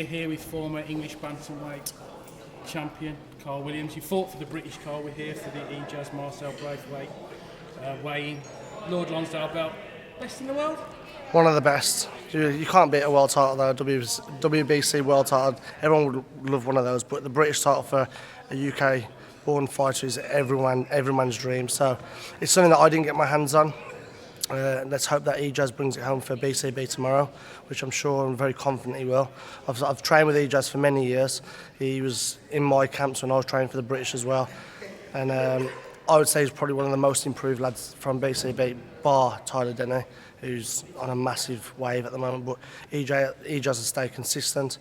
We're here with former English bantamweight champion Carl Williams. You fought for the British Carl. We're here for the EJAZ Marcel Braithwaite weighing. Lord Lonsdale belt. Best in the world? One of the best. You can't beat a world title though, WBC world title. Everyone would love one of those, but the British title for a UK born fighter is everyone's dream. So it's something that I didn't get my hands on. Let's hope that EJAZ brings it home for BCB tomorrow, which I'm sure and very confident he will. I've trained with EJAZ for many years. He was in my camps when I was training for the British as well. And I would say he's probably one of the most improved lads from BCB, bar Tyler Denny, who's on a massive wave at the moment. But EJAZ has stayed consistent,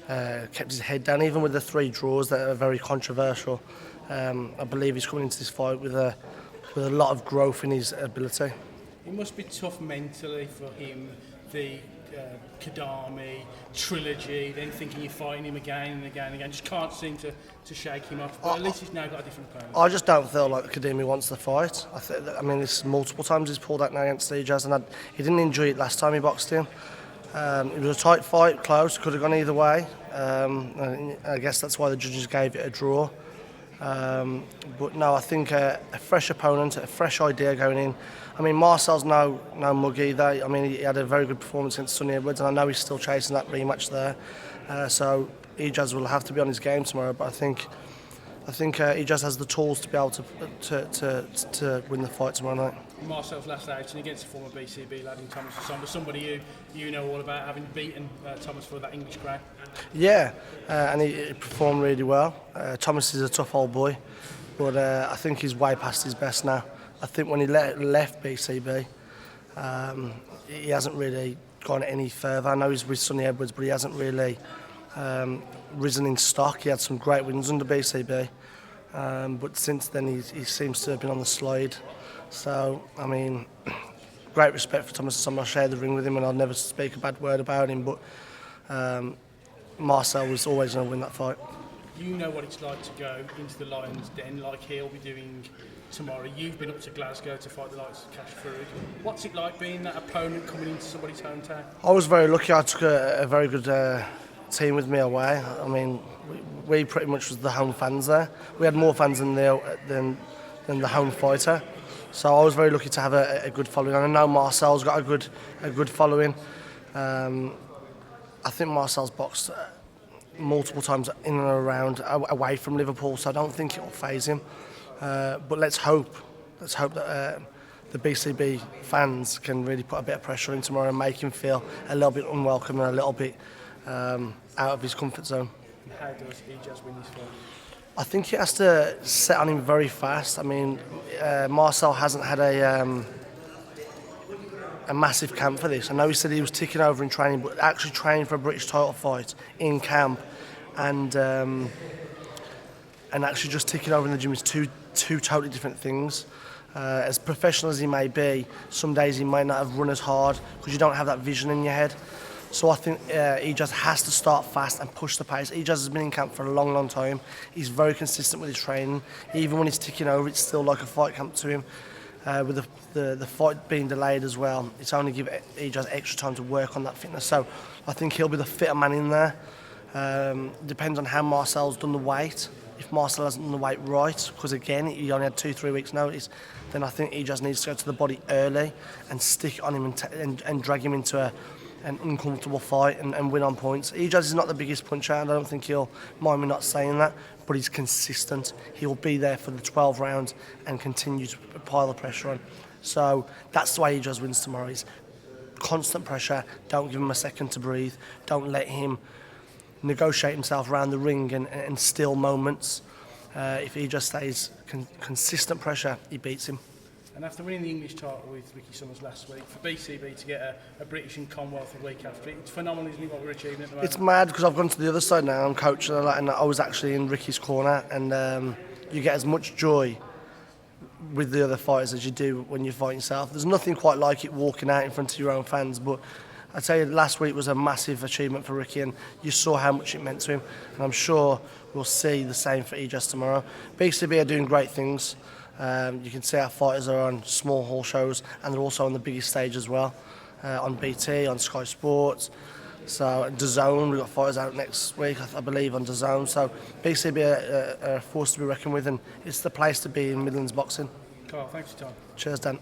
kept his head down, even with the 3 draws that are very controversial. I believe he's coming into this fight with a lot of growth in his ability. It must be tough mentally for him, the Thekadami, trilogy, then thinking you're fighting him again and again and again. Just can't seem to shake him off. But at least he's now got a different opponent. I just don't feel like Thekadami wants the fight. I mean, this multiple times he's pulled out now against EJAZ, and he didn't enjoy it last time he boxed him. It was a tight fight, close, could have gone either way. I guess that's why the judges gave it a draw. But no, I think a fresh opponent, a fresh idea going in. I mean, Marcel's no mug either. I mean, he had a very good performance against Sonny Edwards, and I know he's still chasing that rematch there. So EJAZ will have to be on his game tomorrow. But I think EJAZ has the tools to be able to win the fight tomorrow night. Marcel's last outing against a former BCB lad in Thomas Hassan, somebody you know all about, having beaten Thomas for that English crown. Yeah, and he performed really well. Thomas is a tough old boy, but I think he's way past his best now. I think when he left BCB, he hasn't really gone any further. I know he's with Sonny Edwards, but he hasn't really risen in stock. He had some great wins under BCB, but since then he seems to have been on the slide. So, I mean, great respect for Thomas Hassan. I share the ring with him and I'll never speak a bad word about him, but Marcel was always going to win that fight. You know what it's like to go into the Lions' Den like he'll be doing tomorrow. You've been up to Glasgow to fight the likes of Cash Food. What's it like being that opponent coming into somebody's hometown? I was very lucky. I took a very good team with me away. I mean, we pretty much was the home fans there. We had more fans than the home fighter. So I was very lucky to have a good following. And I know Marcel's got a good following. I think Marcel's boxed multiple times in and around away from Liverpool, so I don't think it will faze him. But let's hope that the BCB fans can really put a bit of pressure in tomorrow and make him feel a little bit unwelcome and a little bit out of his comfort zone. How does EJAZ win this fight? I think he has to set on him very fast. I mean, Marcel hasn't had a massive camp for this. I know he said he was ticking over in training, but actually training for a British title fight in camp and actually just ticking over in the gym is two totally different things. As professional as he may be, some days he might not have run as hard because you don't have that vision in your head. So I think EJAZ has to start fast and push the pace. EJAZ has been in camp for a long time. He's very consistent with his training. Even when he's ticking over, it's still like a fight camp to him. With the fight being delayed as well, it's only give EJAZ extra time to work on that fitness. So I think he'll be the fitter man in there. Depends on how Marcel's done the weight. If Marcel hasn't done the weight right, because again, he only had 2-3 weeks notice, then I think EJAZ needs to go to the body early and stick on him and drag him into an uncomfortable fight and win on points. EJAZ is not the biggest puncher, and I don't think he'll mind me not saying that, but he's consistent. He'll be there for the 12 rounds and continue to pile the pressure on. So that's the way EJAZ wins tomorrow. Is constant pressure, don't give him a second to breathe, don't let him negotiate himself around the ring and steal moments. If EJAZ stays consistent pressure, he beats him. And after winning the English title with Ricky Summers last week, for BCB to get a British and Commonwealth the week after, it's phenomenal, isn't it, what we're achieving at the moment? It's mad because I've gone to the other side now. I'm coaching and I was actually in Ricky's corner, and you get as much joy with the other fighters as you do when you fight yourself. There's nothing quite like it walking out in front of your own fans, but I'd say last week was a massive achievement for Ricky, and you saw how much it meant to him, and I'm sure we'll see the same for EJAZ tomorrow. BCB are doing great things. You can see our fighters are on small hall shows, and they're also on the biggest stage as well, on BT, on Sky Sports. So DAZN, we've got fighters out next week, I believe, on DAZN. So BCB are a force to be reckoned with, and it's the place to be in Midlands boxing. Carl, thanks for your time. Cheers, Dan.